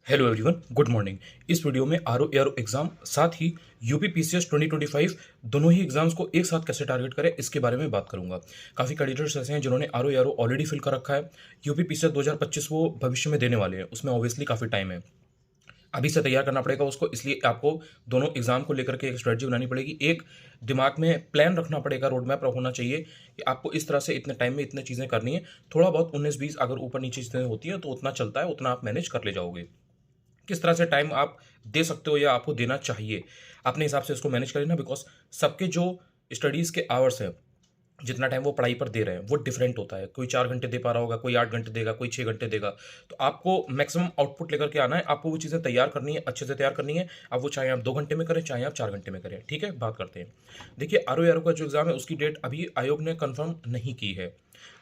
Hello everyone, good morning. इस video में RO ARO exam साथ ही यूपी पीसीएस 2025 दोनों ही एग्जाम्स को एक साथ कैसे टारगेट करें इसके बारे में बात करूंगा। काफ़ी कैंडिडेट्स ऐसे हैं जिन्होंने आरओ एआरओ ऑलरेडी फिल कर रखा है। यूपी पीसीएस 2025 वो भविष्य में देने वाले हैं, उसमें ऑब्वियसली काफ़ी टाइम है। अभी से तैयार करना पड़ेगा उसको, इसलिए आपको दोनों एग्जाम को लेकर के एक स्ट्रेटजी बनानी पड़ेगी। एक दिमाग में प्लान रखना पड़ेगा, रोड मैप होना चाहिए कि आपको इस तरह से इतने टाइम में इतनी चीज़ें करनी है। थोड़ा बहुत 19-20 अगर ऊपर नीचे चीज़ें होती हैं तो उतना चलता है, उतना आप मैनेज कर ले जाओगे। किस तरह से टाइम आप दे सकते हो या आपको देना चाहिए, अपने हिसाब से इसको मैनेज करें ना। बिकॉज सबके जो स्टडीज़ के आवर्स हैं, जितना टाइम वो पढ़ाई पर दे रहे हैं वो डिफरेंट होता है। कोई 4 घंटे दे पा रहा होगा, कोई 8 घंटे देगा, कोई 6 घंटे देगा। तो आपको मैक्सिमम आउटपुट लेकर के आना है, आपको वो चीज़ें तैयार करनी है, अच्छे से तैयार करनी है। अब वो चाहे आप 2 घंटे में करें, चाहे आप 4 घंटे में करें। ठीक है, बात करते हैं। देखिए, आर ओ आर ओ का जो एग्ज़ाम है उसकी डेट अभी आयोग ने कंफर्म नहीं की है,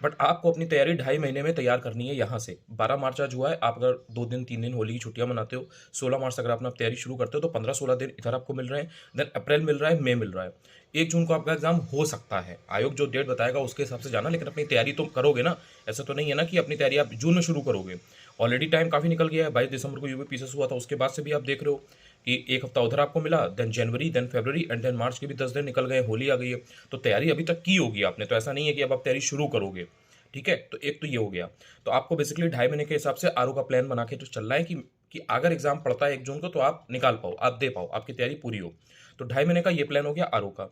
बट आपको अपनी तैयारी 2.5 महीने में तैयार करनी है। यहाँ से 12 मार्च आज हुआ है, आप अगर 2 दिन 3 दिन होली की छुट्टियां मनाते हो, 16 मार्च अगर आप तैयारी शुरू करते हो तो 15-16 दिन इधर आपको मिल रहे हैं। देन अप्रैल मिल रहा है, मई मिल रहा है। 1 जून को आपका एग्जाम हो सकता है, आयोग जो डेट बताएगा उसके हिसाब से जाना, लेकिन अपनी तैयारी तो करोगे ना। ऐसा तो नहीं है ना कि अपनी तैयारी आप जून में शुरू करोगे। ऑलरेडी टाइम काफ़ी निकल गया है। 22 दिसंबर को यूपी पीसीएस हुआ था, उसके बाद से भी आप देख रहे हो कि एक हफ्ता उधर आपको मिला, then January, then February and then March के भी 10 दिन निकल गए, होली आ गई है। तो तैयारी अभी तक की होगी आपने, तो ऐसा नहीं है कि अब आप तैयारी शुरू करोगे। ठीक है, तो एक तो ये हो गया। तो आपको बेसिकली 2.5 महीने के हिसाब से आरओ का प्लान बना के तो चलना है कि अगर एग्जाम पड़ता है 1 जून को तो आप निकाल पाओ, आप दे पाओ, आपकी तैयारी पूरी हो। तो 2.5 महीने का ये प्लान हो गया आरओ का।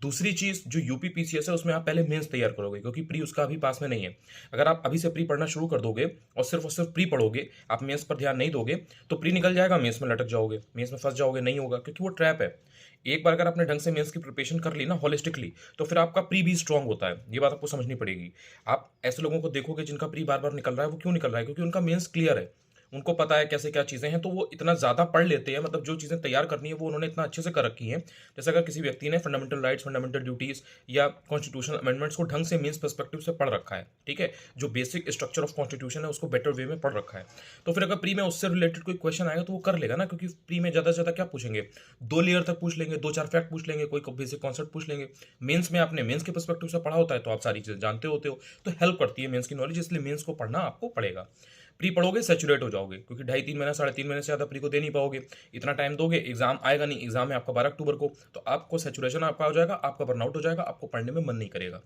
दूसरी चीज जो यूपी पीसीएस है उसमें आप पहले मेंस तैयार करोगे, क्योंकि प्री उसका अभी पास में नहीं है। अगर आप अभी से प्री पढ़ना शुरू कर दोगे और सिर्फ प्री पढ़ोगे, आप मेंस पर ध्यान नहीं दोगे, तो प्री निकल जाएगा, मेंस में लटक जाओगे, मेंस में फंस जाओगे, नहीं होगा, क्योंकि वो ट्रैप है। एक बार अगर आपने ढंग से मेंस की प्रिपरेशन कर ली ना होलिस्टिकली, तो फिर आपका प्री भी स्ट्रांग होता है। ये बात आपको समझनी पड़ेगी। आप ऐसे लोगों को देखोगे जिनका प्री बार बार निकल रहा है, वो क्यों निकल रहा है? क्योंकि उनका मेंस क्लियर है, उनको पता है कैसे क्या चीज़ें हैं, तो वो इतना ज़्यादा पढ़ लेते हैं। मतलब जो चीज़ें तैयार करनी है वो उन्होंने इतना अच्छे से कर रखी हैं। जैसे अगर किसी व्यक्ति ने फंडामेंटल राइट्स, फंडामेंटल ड्यूटीज़ या कॉन्स्टिट्यूशनल अमेंडमेंट्स को ढंग से मीन्स पर्सपेक्टिव से पढ़ रखा है, ठीक है, जो बेसिक स्ट्रक्चर ऑफ कॉन्स्टिट्यूशन है उसको बेटर वे में पढ़ रखा है, तो फिर अगर प्री में उससे रिलेटेड कोई क्वेश्चन आएगा तो वो कर लेगा ना। क्योंकि प्री में ज़्यादा से ज़्यादा क्या पूछेंगे, 2 लेयर तक पूछ लेंगे, 2-4 फैक्ट पूछ लेंगे, कोई बेसिक कॉन्सेप्ट पूछ लेंगे। मेंस में आपने मेंस के पर्सपेक्टिव से पढ़ा होता है तो आप सारी चीज़ें जानते होते हो, तो हेल्प करती है मेंस की नॉलेज, इसलिए मेंस को पढ़ना आपको पड़ेगा। प्री पढ़ोगे सेचुरेट हो जाओगे, क्योंकि 2.5-3 महीना, 3.5 महीने से ज़्यादा प्री को दे नहीं पाओगे। इतना टाइम दोगे, एग्जाम आएगा नहीं, एग्जाम है आपका 12 अक्टूबर को, तो आपको सेचुरेशन आपका हो जाएगा, आपका बर्नआउट हो जाएगा, आपको पढ़ने में मन नहीं करेगा।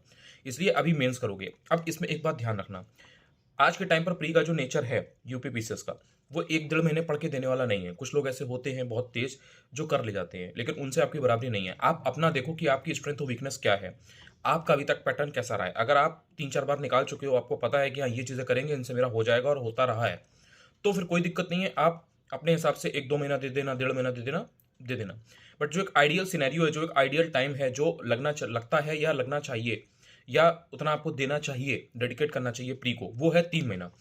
इसलिए अभी मेंस करोगे। अब इसमें एक बात ध्यान रखना, आज के टाइम पर प्री का जो नेचर है यूपी पीसीएस का, वो 1-1.5 महीने पढ़ के देने वाला नहीं है। कुछ लोग ऐसे होते हैं बहुत तेज जो कर ले जाते हैं, लेकिन उनसे आपकी बराबरी नहीं है। आप अपना देखो कि आपकी स्ट्रेंथ और वीकनेस क्या है, आपका अभी तक पैटर्न कैसा रहा है। अगर आप 3-4 बार निकाल चुके हो, आपको पता है कि हाँ ये चीज़ें करेंगे, इनसे मेरा हो जाएगा और होता रहा है, तो फिर कोई दिक्कत नहीं है। आप अपने हिसाब से 1-2 महीना दे देना, 1.5 महीना दे देना, दे देना। बट जो एक आइडियल सिनेरियो है, जो एक आइडियल टाइम है, जो लगता है या लगना चाहिए, या उतना आपको देना चाहिए, डेडिकेट करना चाहिए प्री को, वो है 3 महीना।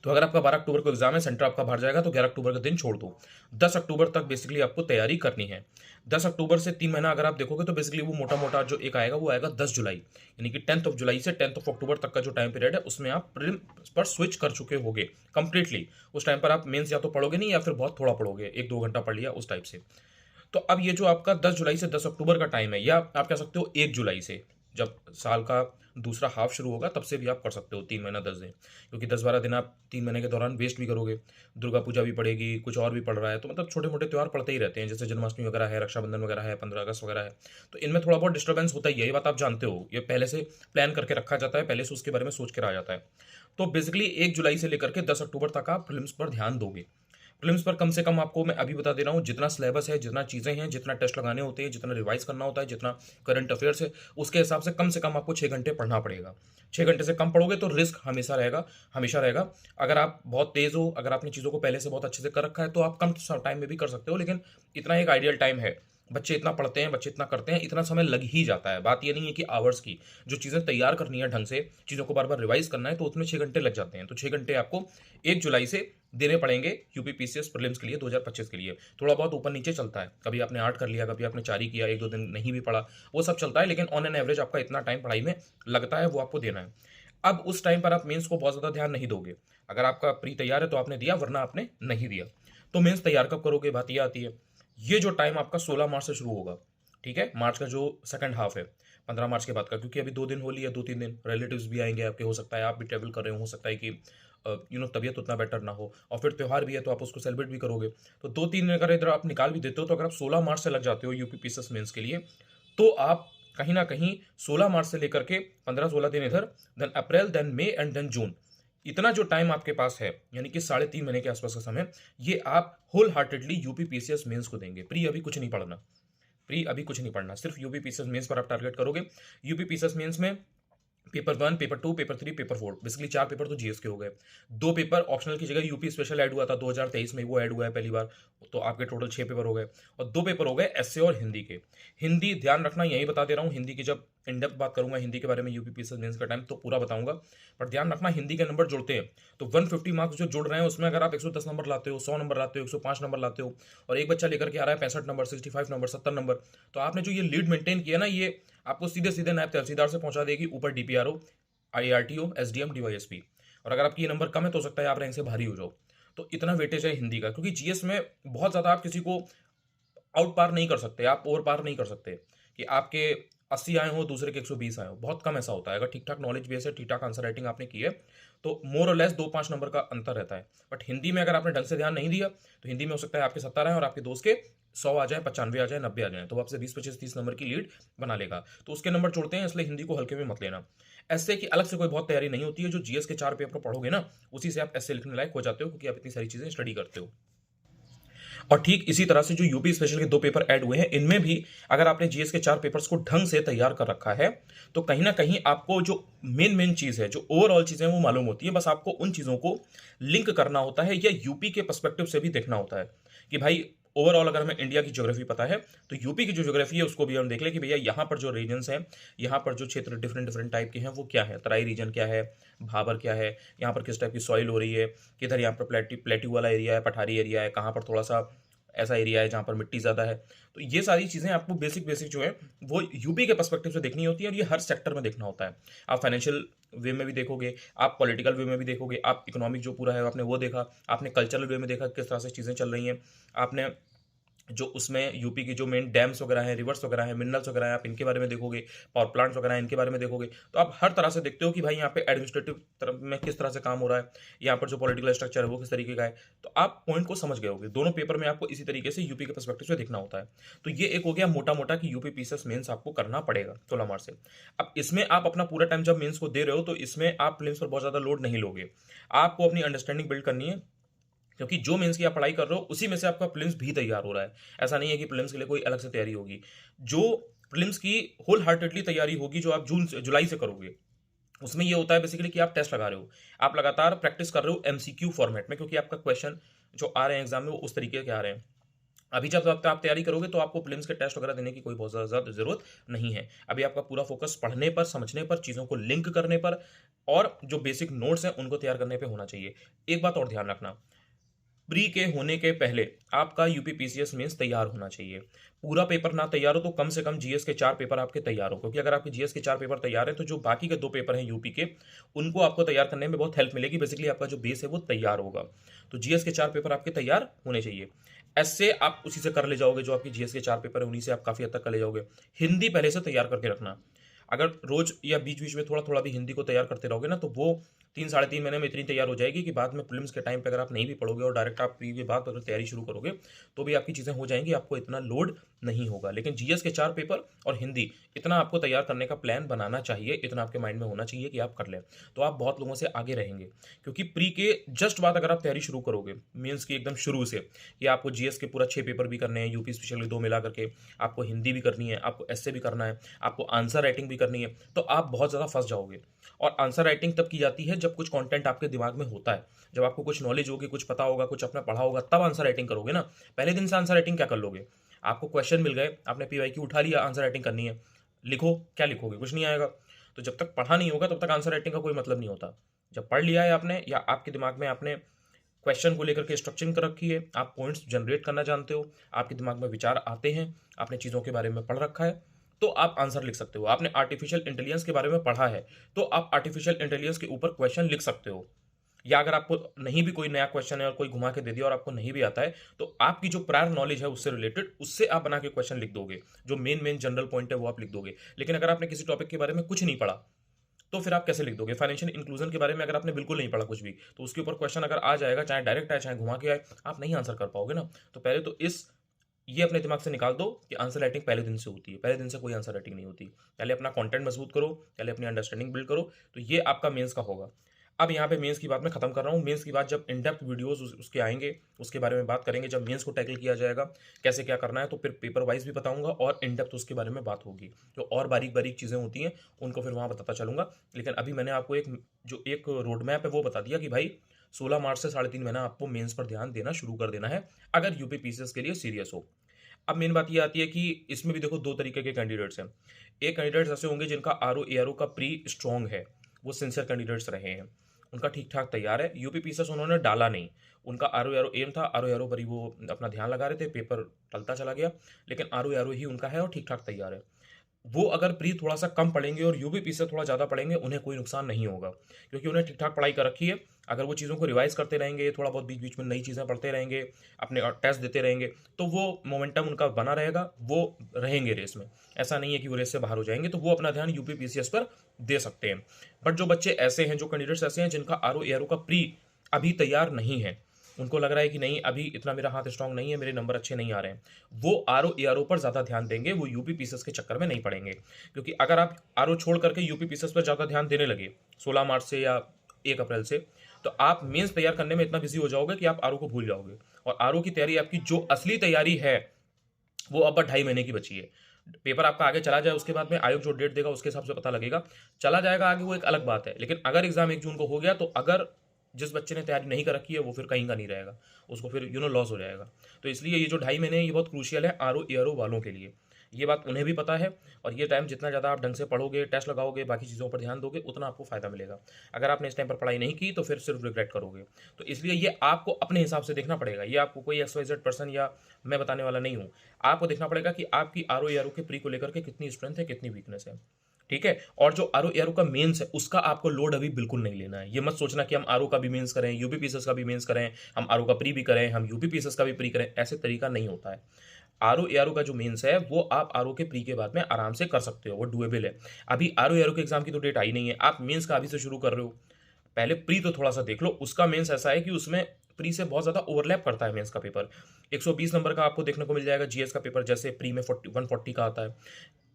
तो अगर आपका 12 अक्टूबर को एग्जाम है, सेंटर आपका बाहर जाएगा, तो 11 अक्टूबर का दिन छोड़ दो। 10 अक्टूबर तक बेसिकली आपको तैयारी करनी है। 10 अक्टूबर से 3 महीना अगर आप देखोगे तो बेसिकली वो मोटा मोटा जो एक आएगा वो आएगा 10 जुलाई, यानी कि 10 जुलाई से 10 अक्टूबर तक का जो टाइम पीरियड है उसमें आप प्रीलिम पर स्विच कर चुके होगे कंप्लीटली। उस टाइम पर आप मेंस या तो पढ़ोगे नहीं, या फिर बहुत थोड़ा पढ़ोगे, 1-2 घंटा पढ़ लिया उस टाइप से। तो अब ये जो आपका 10 जुलाई से 10 अक्टूबर का टाइम है, या आप कह सकते हो 1 जुलाई से, जब साल का दूसरा हाफ शुरू होगा तब से भी आप कर सकते हो 3 महीना 10 दिन, क्योंकि 10-12 दिन आप 3 महीने के दौरान वेस्ट भी करोगे। दुर्गा पूजा भी पड़ेगी, कुछ और भी पड़ रहा है, तो मतलब छोटे मोटे त्यौहार पड़ते ही रहते हैं, जैसे जन्माष्टमी वगैरह है, रक्षाबंधन वगैरह है, 15 अगस्त वगैरह है। तो इनमें थोड़ा बहुत डिस्टर्बेंस होता ही है, ये बात आप जानते हो, ये पहले से प्लान करके रखा जाता है, पहले से उसके बारे में सोच के रहा जाता है। तो बेसिकली 1 जुलाई से लेकर के 10 अक्टूबर तक आप प्रीलिम्स पर ध्यान दोगे। प्रीलिम्स पर कम से कम आपको मैं अभी बता दे रहा हूँ, जितना सिलेबस है, जितना चीज़ें हैं, जितना टेस्ट लगाने होते हैं, जितना रिवाइज करना होता है, जितना करंट अफेयर्स है, उसके हिसाब से कम आपको 6 घंटे पढ़ना पड़ेगा। 6 घंटे से कम पढ़ोगे तो रिस्क हमेशा रहेगा, हमेशा रहेगा। अगर आप बहुत तेज़ हो, अगर आपने चीज़ों को पहले से बहुत अच्छे से कर रखा है, तो आप कम टाइम में भी कर सकते हो, लेकिन इतना एक आइडियल टाइम है। बच्चे इतना पढ़ते हैं, बच्चे इतना करते हैं, इतना समय लग ही जाता है। बात ये नहीं है कि आवर्स की, जो चीज़ें तैयार करनी है ढंग से, चीज़ों को बार बार रिवाइज करना है, तो उसमें 6 घंटे लग जाते हैं। तो 6 घंटे आपको 1 जुलाई से देने पड़ेंगे यूपी पीसीएस प्रीलिम्स के लिए, 2025 के लिए। थोड़ा बहुत ऊपर नीचे चलता है, कभी आपने 8 कर लिया, कभी आपने 4 ही किया, 1-2 दिन नहीं भी पढ़ा, वो सब चलता है, लेकिन ऑन एन एवरेज आपका इतना टाइम पढ़ाई में लगता है, वो आपको देना है। अब उस टाइम पर आप मेंस को बहुत ज़्यादा ध्यान नहीं दोगे। अगर आपका प्री तैयार है तो आपने दिया, वरना आपने नहीं दिया। तो मेंस तैयार कब करोगे, बात ये आती है। ये जो टाइम आपका 16 मार्च से शुरू होगा, ठीक है, मार्च का जो सेकंड हाफ है, 15 मार्च के बाद का, क्योंकि अभी 2 दिन होली है, 2-3 दिन रिलेटिव्स भी आएंगे आपके, हो सकता है आप भी ट्रेवल कर रहे हो सकता है कि तबीयत उतना बेटर ना हो, और फिर त्योहार भी है तो आप उसको सेलिब्रेट भी करोगे। तो 2-3 दिन अगर इधर आप निकाल भी देते हो, तो अगर आप 16 मार्च से लग जाते हो यूपीपीसीएस मेंस के लिए, तो आप कहीं न कहीं 16 मार्च से लेकर के 15-16 दिन इधर, then April, then May and then June, इतना जो टाइम आपके पास है, यानी कि साढ़े 3 महीने के आसपास का समय, ये आप होल हार्टेडली यूपीपीसीएस मेंस को देंगे। प्री अभी कुछ नहीं पढ़ना, प्री अभी कुछ नहीं पढ़ना, सिर्फ यूपीपीसीएस मेंस पर आप टारगेट करोगे। यूपीपीसीएस मेंस में paper 1, paper 2, paper 3, paper 4, basically 4 paper तो जीएस के हो गए। 2 पेपर ऑप्शनल की जगह यूपी स्पेशल ऐड हुआ था 2023 में, वो ऐड हुआ है पहली बार, तो आपके टोटल 6 पेपर हो गए, और 2 पेपर हो गए एसए और हिंदी के। हिंदी ध्यान रखना, यही बता दे रहा हूँ, हिंदी की जब इन डेप्थ बात करूंगा हिंदी के बारे में यूपीपीसीएस मेंस का टाइम तो पूरा बताऊंगा, पर ध्यान रखना हिंदी के नंबर जुड़ते हैं, तो 150 मार्क्स जो जुड़ रहे हैं उसमें अगर आप 110 नंबर लाते हो, 100 नंबर लाते हो, 105 नंबर लाते हो, और एक बच्चा लेकर के आ रहा है 65 नंबर, 65 नंबर, 70 नंबर, तो आपने जो ये लीड मेंटेन किया ना, ये आपको सीधे सीधे नायब तहसीलदार से पहुंचा देगी, ऊपर डीपीआरओ, आईआरटीओ, एसडीएम, डीवाईएसपी, और अगर आपकी ये नंबर कम है तो हो सकता है आप रैंक से भारी हो जाओ। तो इतना वेटेज है हिंदी का, क्योंकि जीएस में बहुत ज्यादा आप किसी को आउट पार नहीं कर सकते, आप ओवर पार नहीं कर सकते कि आपके 80 आए हो दूसरे के 120 आए हो, बहुत कम ऐसा होता है। अगर ठीक ठाक नॉलेज बेस है, ठीक ठाक आंसर राइटिंग आपने की है, तो मोर और लेस 2-5 नंबर का अंतर रहता है। बट हिंदी में अगर आपने ढंग से ध्यान नहीं दिया, तो हिंदी में हो सकता है आपके 70 आए और आपके दोस्त के 100 आ जाए, 95 आ जाए, 90 आ जाए, तो वो आपसे 20-25-30 नंबर की लीड बना लेगा। तो उसके नंबर जोड़ते हैं, इसलिए हिंदी को हल्के में मत लेना। ऐसे की अलग से कोई बहुत तैयारी नहीं होती है, जो जीएस के 4 पेपर पढ़ोगे ना, उसी से आप ऐसे लिखने लायक हो जाते हो, क्योंकि आप इतनी सारी चीजें स्टडी करते हो। और ठीक इसी तरह से जो यूपी स्पेशल के 2 पेपर ऐड हुए हैं, इनमें भी अगर आपने जीएस के 4 पेपर्स को ढंग से तैयार कर रखा है, तो कहीं ना कहीं आपको जो मेन चीज है, जो ओवरऑल चीजें वो मालूम होती है, बस आपको उन चीजों को लिंक करना होता है, या यूपी के पर्सपेक्टिव से भी देखना होता है कि भाई ओवरऑल अगर हमें इंडिया की ज्योग्राफी पता है, तो यूपी की जो ज्योग्राफी है उसको भी हम देख लें कि भैया यहाँ पर जो रीजन्स हैं, यहाँ पर जो क्षेत्र डिफरेंट डिफरेंट टाइप के हैं वो क्या है, तराई रीजन क्या है, भाबर क्या है, यहाँ पर किस टाइप की सॉइल हो रही है, किधर यहाँ पर प्लेट्यू वाला एरिया है, पठारी एरिया है, कहाँ पर थोड़ा सा ऐसा एरिया है जहाँ पर मिट्टी ज़्यादा है। तो ये सारी चीज़ें आपको बेसिक बेसिक जो है वो यूपी के पर्सपेक्टिव से देखनी होती है, और ये हर सेक्टर में देखना होता है। आप फाइनेंशियल वे में भी देखोगे, आप पॉलिटिकल वे में भी देखोगे, आप इकोनॉमिक जो पूरा है आपने वो देखा, आपने कल्चरल वे में देखा किस तरह से चीज़ें चल रही हैं, आपने जो उसमें यूपी की जो मेन डैम्स वगैरह हैं, रिवर्स वगैरह हैं, मिनरल्स वगैरह हैं, आप इनके बारे में देखोगे, पावर प्लांट्स वगैरह हैं, इनके बारे में देखोगे, तो आप हर तरह से देखते हो कि भाई यहाँ पे एडमिनिस्ट्रेटिव तरफ में किस तरह से काम हो रहा है, यहाँ पर जो पॉलिटिकल स्ट्रक्चर है वो किस तरीके का है, तो आप पॉइंट को समझ गए होगे। दोनों पेपर में आपको इसी तरीके से यूपी के पर्सपेक्टिव से देखना होता है। तो ये एक हो गया मोटा मोटा कि यूपी पीसीएस मेंस आपको करना पड़ेगा 16 मार्च से। अब इसमें आप अपना पूरा टाइम जब मेंस को दे रहे हो, तो इसमें आप प्रीलिम्स पर बहुत ज्यादा लोड नहीं लोगे, आपको अपनी अंडरस्टैंडिंग बिल्ड करनी है, क्योंकि जो मेंस की आप पढ़ाई कर रहे हो उसी में से आपका प्रीलिम्स भी तैयार हो रहा है। ऐसा नहीं है कि प्रीलिम्स के लिए कोई अलग से तैयारी होगी। जो प्रीलिम्स की होल हार्टेडली तैयारी होगी, जो आप जून से जुलाई से करोगे, उसमें ये होता है बेसिकली कि आप टेस्ट लगा रहे हो, आप लगातार प्रैक्टिस कर रहे हो एमसीक्यू फॉर्मेट में, क्योंकि आपका क्वेश्चन जो आ रहे हैं एग्जाम में वो उस तरीके के आ रहे हैं। अभी जब तक आप तैयारी करोगे तो आपको प्रीलिम्स के टेस्ट वगैरह देने की कोई बहुत ज़्यादा जरूरत नहीं है। अभी आपका पूरा फोकस पढ़ने पर, समझने पर, चीज़ों को लिंक करने पर, और जो बेसिक नोट्स हैं उनको तैयार करने पर होना चाहिए। एक बात और ध्यान रखना, प्री के होने के पहले आपका यूपी पीसीएस मेंस तैयार होना चाहिए। पूरा पेपर ना तैयार हो तो कम से कम जीएस के 4 पेपर आपके तैयार हो, क्योंकि अगर आपके जीएस के 4 पेपर तैयार हैं तो जो बाकी के 2 पेपर हैं यूपी के, उनको आपको तैयार करने में बहुत हेल्प मिलेगी। बेसिकली आपका जो बेस है वो तैयार होगा। तो जीएस के 4 पेपर आपके तैयार होने चाहिए। ऐसे आप उसी से कर ले जाओगे, जो आपकी जीएस के 4 पेपर है उन्हीं से आप काफी हद तक कर ले जाओगे। हिंदी पहले से तैयार करके रखना। अगर रोज या बीच बीच में थोड़ा थोड़ा भी हिंदी को तैयार करते रहोगे ना, तो वो 3 साढ़े 3 महीने में इतनी तैयार हो जाएगी कि बाद में प्रीलिम्स के टाइम पे अगर आप नहीं भी पढ़ोगे और डायरेक्ट आप प्री के बाद अगर तैयारी शुरू करोगे, तो भी आपकी चीज़ें हो जाएंगी, आपको इतना लोड नहीं होगा। लेकिन जीएस के 4 पेपर और हिंदी, इतना आपको तैयार करने का प्लान बनाना चाहिए, इतना आपके माइंड में होना चाहिए कि आप कर लें, तो आप बहुत लोगों से आगे रहेंगे। क्योंकि प्री के जस्ट बाद अगर आप तैयारी शुरू करोगे मीन्स की एकदम शुरू से, कि आपको जीएस के पूरा 6 पेपर भी करने हैं, यूपी स्पेशल 2 मिला करके, आपको हिंदी भी करनी है, आपको एसए भी करना है, आपको आंसर राइटिंग भी करनी है, तो आप बहुत ज़्यादा फंस जाओगे। और आंसर राइटिंग तब की जाती है जब कुछ कंटेंट आपके दिमाग में होता है, जब आपको कुछ नॉलेज होगी, कुछ पता होगा, कुछ आपने पढ़ा होगा, तब आंसर राइटिंग करोगे ना। पहले दिन से आंसर राइटिंग क्या कर लोगे? आपको क्वेश्चन मिल गए, आपने पीवाईक्यू उठा लिया, आंसर राइटिंग करनी है, लिखो, क्या लिखोगे? कुछ नहीं आएगा। तो जब तक पढ़ा नहीं होगा तब तक आंसर राइटिंग का कोई मतलब नहीं होता। जब पढ़ लिया है आपने, या आपके दिमाग में आपने क्वेश्चन को लेकर के स्ट्रक्चरिंग कर रखी है, आप पॉइंट्स जनरेट करना जानते हो, आपके दिमाग में विचार आते हैं, आपने चीज़ों के बारे में पढ़ रखा है, तो आप आंसर लिख सकते हो। आपने आर्टिफिशियल इंटेलिजेंस के बारे में पढ़ा है, तो आप आर्टिफिशियल इंटेलिजेंस के ऊपर क्वेश्चन लिख सकते हो। या अगर आपको नहीं भी कोई नया क्वेश्चन है और कोई घुमा के दे दिया और आपको नहीं भी आता है, तो आपकी जो प्रायर नॉलेज है उससे रिलेटेड, उससे आप बना के क्वेश्चन लिख दोगे। जो मेन मेन जनरल पॉइंट है वो आप लिख दोगे। लेकिन अगर आपने किसी टॉपिक के बारे में कुछ नहीं पढ़ा, तो फिर आप कैसे लिख दोगे? फाइनेंशियल इंक्लूजन के बारे में अगर आपने बिल्कुल नहीं पढ़ा कुछ भी, तो उसके ऊपर क्वेश्चन अगर आ जाएगा, चाहे डायरेक्ट आए, चाहे घुमा के आए, आप नहीं आंसर कर पाओगे ना। तो पहले तो ये अपने दिमाग से निकाल दो कि आंसर राइटिंग पहले दिन से होती है। पहले दिन से कोई आंसर राइटिंग नहीं होती। पहले अपना कंटेंट मजबूत करो, पहले अपनी अंडरस्टैंडिंग बिल्ड करो, तो ये आपका मेंस का होगा। अब यहाँ पे मेंस की बात मैं खत्म कर रहा हूँ। मेंस की बात जब इन डेप्थ वीडियोस उसके आएंगे, उसके बारे में बात करेंगे। जब मेंस को टैकल किया जाएगा, कैसे क्या करना है, तो फिर पेपर वाइज भी बताऊंगा और इन डेप्थ उसके बारे में बात होगी। जो और बारीक बारीक चीज़ें होती हैं उनको फिर वहाँ बताता चलूंगा। लेकिन अभी मैंने आपको एक रोड मैप है वो बता दिया कि भाई 16 मार्च से 3.5 महीना आपको मेंस पर ध्यान देना शुरू कर देना है, अगर यूपी पीसीएस के लिए सीरियस हो। अब मेन बात ये आती है कि इसमें भी देखो दो तरीके के कैंडिडेट्स हैं। एक कैंडिडेट्स ऐसे होंगे जिनका आरओ एआरओ का प्री स्ट्रांग है, वो सिंसियर कैंडिडेट्स रहे हैं, उनका ठीक ठाक तैयार है, यूपी पीसीएस उन्होंने डाला नहीं, उनका आरओ एआरओ एम था, आरओ एआरओ पर ही वो अपना ध्यान लगा रहे थे, पेपर टलता चला गया, लेकिन आरओ एआरओ ही उनका है और ठीक ठाक तैयार है। वो अगर प्री थोड़ा सा कम पढ़ेंगे और यूबीपी से थोड़ा ज़्यादा पढ़ेंगे, उन्हें कोई नुकसान नहीं होगा, क्योंकि उन्हें ठीक ठाक पढ़ाई कर रखी है। अगर वो चीज़ों को रिवाइज करते रहेंगे, थोड़ा बहुत बीच बीच में नई चीज़ें पढ़ते रहेंगे, अपने टेस्ट देते रहेंगे, तो वो मोमेंटम उनका बना रहेगा, वो रहेंगे रेस में। ऐसा नहीं है कि वो रेस से बाहर हो जाएंगे, तो वो अपना ध्यान यूपी पीसीएस पर दे सकते हैं। बट जो बच्चे ऐसे हैं, जो कैंडिडेट्स ऐसे हैं जिनका आरओ एआरओ का प्री अभी तैयार नहीं है, उनको लग रहा है कि नहीं अभी इतना मेरा हाथ स्ट्रांग नहीं है, मेरे नंबर अच्छे नहीं आ रहे हैं, वो आरओ एआरओ पर ज़्यादा ध्यान देंगे, वो यूपी पीसीएस के चक्कर में नहीं पड़ेंगे। क्योंकि अगर आप आरओ छोड़ करके यूपी पीसीएस पर ज़्यादा ध्यान देने लगे 16 मार्च से या 1 अप्रैल से, तो आप मेंस तैयार करने में इतना बिजी हो जाओगे कि आप आरओ को भूल जाओगे। और आरओ की तैयारी, आपकी जो असली तैयारी है, वो अब 2.5 महीने की बची है। पेपर आपका आगे चला जाए, उसके बाद में आयोग जो डेट देगा उसके हिसाब से पता लगेगा। चला जाएगा आगे वो एक अलग बात है, लेकिन अगर एग्जाम 1 जून को हो गया, तो अगर जिस बच्चे ने तैयारी नहीं कर रखी है वो फिर कहीं का नहीं रहेगा, उसको फिर लॉस हो जाएगा। तो इसलिए ये जो 2.5 महीने हैं, ये बहुत क्रूशियल है आरओ एआरओ वालों के लिए। ये बात उन्हें भी पता है, और ये टाइम जितना ज़्यादा आप ढंग से पढ़ोगे, टेस्ट लगाओगे, बाकी चीज़ों पर ध्यान दोगे, उतना आपको फायदा मिलेगा। अगर आपने इस टाइम पर पढ़ाई नहीं की तो फिर सिर्फ रिग्रेट करोगे। तो इसलिए ये आपको अपने हिसाब से देखना पड़ेगा। ये आपको कोई XYZ पर्सन या मैं बताने वाला नहीं हूँ। आपको देखना पड़ेगा कि आपकी आरओ एआरओ के प्री को लेकर के कितनी स्ट्रेंथ है, कितनी वीकनेस है। ठीक है। और जो आरओ एआरओ का मेंस है, उसका आपको लोड अभी बिल्कुल नहीं लेना है। ये मत सोचना कि हम आरओ का भी मेंस करें, यूपी पीसीएस का भी मेंस करें, हम आरओ का प्री भी करें, हम यूपी पीसीएस का भी प्री करें। ऐसे तरीका नहीं होता है। आरओ एआरओ का जो मेंस है, वो आप आरओ के प्री के बाद में आराम से कर सकते हो, वो डुएबल है। अभी आरओ एआरओ के एग्जाम की तो डेट आई नहीं है, आप मेंस का अभी से शुरू कर रहे हो। पहले प्री तो थोड़ा सा देख लो। उसका मेंस ऐसा है कि उसमें प्री से बहुत ज्यादा ओवरलैप करता है मेंस का पेपर। 120 नंबर का आपको देखने को मिल जाएगा जीएस का पेपर, जैसे प्री में 140 का आता है।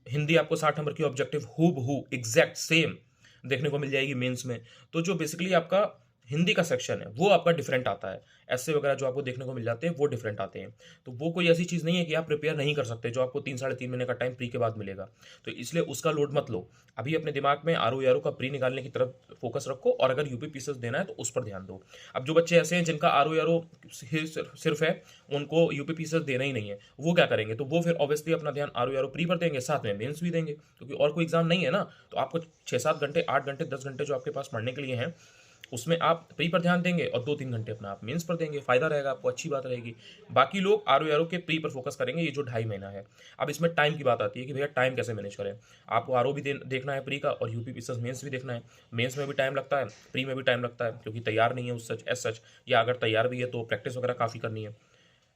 हिंदी आपको 60 नंबर की ऑब्जेक्टिव हूबहू एग्जैक्ट सेम देखने को मिल जाएगी मेंस में। तो जो बेसिकली आपका हिंदी का सेक्शन है, वो आपका डिफरेंट आता है। ऐसे वगैरह जो आपको देखने को मिल जाते हैं, वो डिफरेंट आते हैं। तो वो कोई ऐसी चीज़ नहीं है कि आप प्रिपेयर नहीं कर सकते, जो आपको 3 साढ़े 3 महीने का टाइम प्री के बाद मिलेगा। तो इसलिए उसका लोड मत लो। अभी अपने दिमाग में आरओ एआरओ का प्री निकालने की तरफ फोकस रखो, और अगर यूपी पीसीएस देना है तो उस पर ध्यान दो। अब जो बच्चे ऐसे हैं जिनका आरओ एआरओ सिर्फ है, उनको यूपी पीसीएस देना ही नहीं है, वो क्या करेंगे? तो वो फिर ऑब्वियसली अपना ध्यान आरओ एआरओ प्री पर देंगे, साथ में मेंस भी देंगे, क्योंकि और कोई एग्जाम नहीं है ना। तो आपको 6-7 घंटे, 8 घंटे, 10 घंटे जो आपके पास पढ़ने के लिए हैं, उसमें आप प्री पर ध्यान देंगे और 2-3 घंटे अपना आप मेंस पर देंगे। फायदा रहेगा आपको, अच्छी बात रहेगी। बाकी लोग आरओ एआरओ के प्री पर फोकस करेंगे, ये जो 2.5 महीना है। अब इसमें टाइम की बात आती है कि भैया टाइम कैसे मैनेज करें। आपको आरओ भी देखना है प्री का, और यूपी पीसीएस मेंस भी देखना है। मेंस में भी टाइम लगता है, प्री में भी टाइम लगता है, क्योंकि तैयार नहीं है उस सच एज सच, या अगर तैयार भी है तो प्रैक्टिस वगैरह काफ़ी करनी है।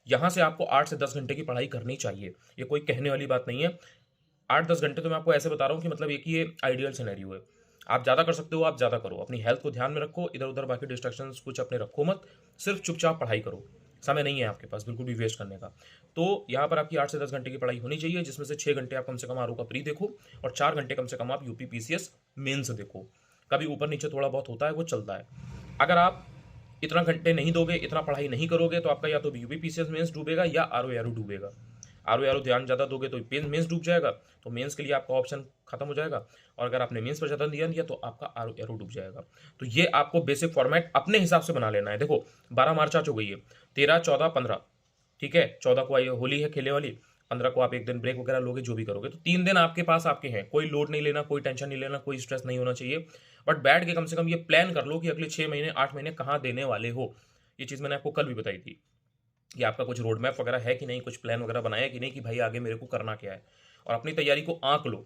यहाँ से आपको 8 से 10 घंटे की पढ़ाई करनी चाहिए। ये कोई कहने वाली बात नहीं है। 8-10 घंटे तो मैं आपको ऐसे बता रहा हूँ कि मतलब एक ही ये आइडियल सिनेरियो है। आप ज़्यादा कर सकते हो, आप ज़्यादा करो। अपनी हेल्थ को ध्यान में रखो, इधर उधर बाकी डिस्ट्रैक्शंस कुछ अपने रखो मत। सिर्फ चुपचाप पढ़ाई करो। समय नहीं है आपके पास बिल्कुल भी वेस्ट करने का। तो यहाँ पर आपकी 8 से 10 घंटे की पढ़ाई होनी चाहिए, जिसमें से 6 घंटे आप कम से कम आरओ का प्री देखो, और 4 घंटे कम से कम आप यूपी पीसीएस मेंस देखो। कभी ऊपर नीचे थोड़ा बहुत होता है, वो चलता है। अगर आप इतना घंटे नहीं दोगे, इतना पढ़ाई नहीं करोगे, तो आपका या तो यूपी पीसीएस मेंस डूबेगा या आरओ एआरओ डूबेगा। आरओ एआरओ ध्यान ज़्यादा दोगे तो मेंस डूब जाएगा, तो मेंस के लिए आपका ऑप्शन खत्म हो जाएगा। और अगर आपने मेंस पर ज़्यादा ध्यान दिया तो आपका आरओ एआरओ डूब जाएगा। तो ये आपको बेसिक फॉर्मेट अपने हिसाब से बना लेना है। देखो 12 मार्च आ चुकी है, 13, 14, 15, ठीक है। 14 को आई होली है खेलने वाली, 15 को आप एक दिन ब्रेक वगैरह लोगे, जो भी करोगे, तो 3 दिन आपके पास आपके हैं। कोई लोड नहीं लेना, कोई टेंशन नहीं लेना, कोई स्ट्रेस नहीं होना चाहिए। बट बैठ के कम से कम ये प्लान कर लो कि अगले 6 महीने 8 महीने कहाँ देने वाले हो। ये चीज़ मैंने आपको कल भी बताई थी कि आपका कुछ रोड मैप वगैरह है कि नहीं, कुछ प्लान वगैरह बनाया है कि नहीं, कि भाई आगे मेरे को करना क्या है। और अपनी तैयारी को आंक लो,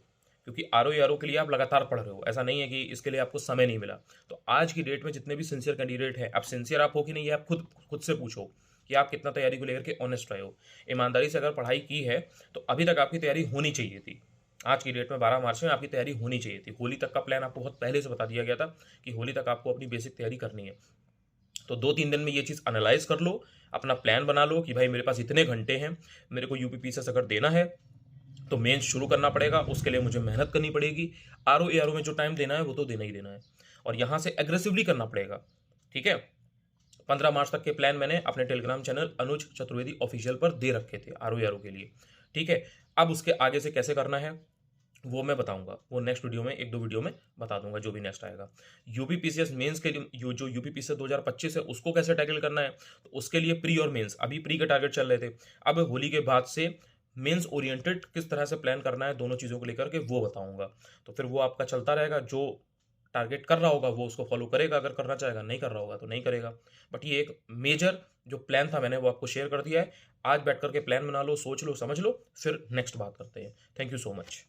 क्योंकि आरओ एआरओ के लिए आप लगातार पढ़ रहे हो। ऐसा नहीं है कि इसके लिए आपको समय नहीं मिला। तो आज की डेट में जितने भी सिंसियर कैंडिडेट हैं, अब सिंसियर आप हो कि नहीं, ये आप खुद से पूछो कि आप कितना तैयारी को लेकर के ऑनेस्ट रहे हो। ईमानदारी से अगर पढ़ाई की है तो अभी तक आपकी तैयारी होनी चाहिए थी। आज की डेट में 12 मार्च में आपकी तैयारी होनी चाहिए थी। होली तक का प्लान आपको बहुत पहले से बता दिया गया था कि होली तक आपको अपनी बेसिक तैयारी करनी है। तो 2-3 दिन में ये चीज़ एनालाइज़ कर लो, अपना प्लान बना लो कि भाई मेरे पास इतने घंटे हैं, मेरे को यूपीपीसीएस अगर देना है, तो मेंस शुरू करना पड़ेगा, उसके लिए मुझे मेहनत करनी पड़ेगी। आरओ एआरओ में जो टाइम देना है, वो तो देना ही देना है और यहाँ से एग्रेसिवली करना पड़ेगा, ठीक है? 15 मार्च तक के प्लान मैंने अपने टेलीग्राम चैनल अनुज चतुर्वेदी ऑफिशियल पर दे रखे थे आरओ एआरओ के लिए, ठीक है? अब उसके आगे से कैसे करना है वो मैं बताऊंगा, वो नेक्स्ट वीडियो में 1-2 वीडियो में बता दूंगा जो भी नेक्स्ट आएगा। यूपीपीसीएस मेंस के लिए जो यूपीपीसीएस 2025 है उसको कैसे टैकल करना है, तो उसके लिए प्री और मेंस, अभी प्री के टारगेट चल रहे थे, अब होली के बाद से मेंस ओरिएंटेड किस तरह से प्लान करना है दोनों चीज़ों को लेकर के वो बताऊंगा। तो फिर वो आपका चलता रहेगा, जो टारगेट कर रहा होगा वो उसको फॉलो करेगा, अगर करना चाहेगा, नहीं कर रहा होगा तो नहीं करेगा। बट ये एक मेजर जो प्लान था मैंने वो आपको शेयर कर दिया है। आज बैठ करके प्लान बना लो, सोच लो, समझ लो, फिर नेक्स्ट बात करते हैं। Thank you so much.